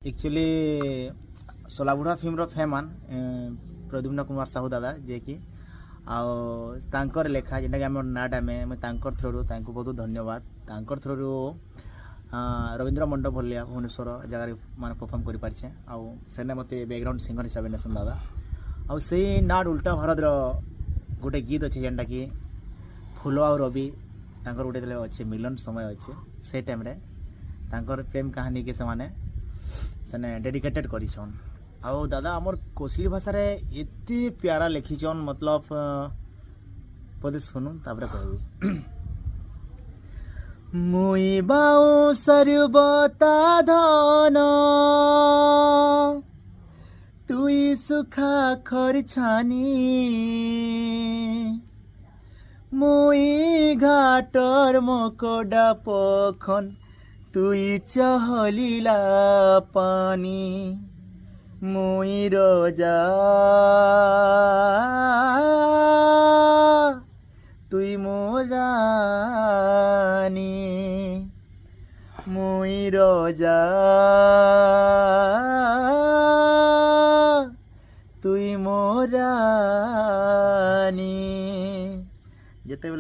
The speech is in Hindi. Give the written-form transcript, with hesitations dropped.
एक्चुअली सोलाबुढ़ा फिल्म फैमान प्रद्युम्न कुमार साहू दादा जे कि आर लेखा जेनटा कि आम नाटा में थ्रू तांको बहुत धन्यवाद तांकर थ्रू रवींद्र मंडप भलिया भुवनेश्वर जगह मान परफॉर्म कर पारे आने मत बैकग्राउंड सिंगर हिसाब से नेसन दादा आई नाट उल्टा भारत गोटे गीत अच्छे जेनटा कि फूल आ रवि तांकर गोटे अच्छे मिलन समय अच्छे से टाइम रे तांकर प्रेम कहानी के सेने डेडिकेटेड करिछन आउ दादा आमर कोसली भाषा रे एते प्यारा लिखिछन मतलब पदे सुनु तापर कहबी मुई बाऊ सरबता धन तुई सुखा खरछानी मुई घाटर मकोडा पखन तुई चहलीला पानी मुई रोजा तुई मोरानी मुई रोजा तुई मोरानी जेते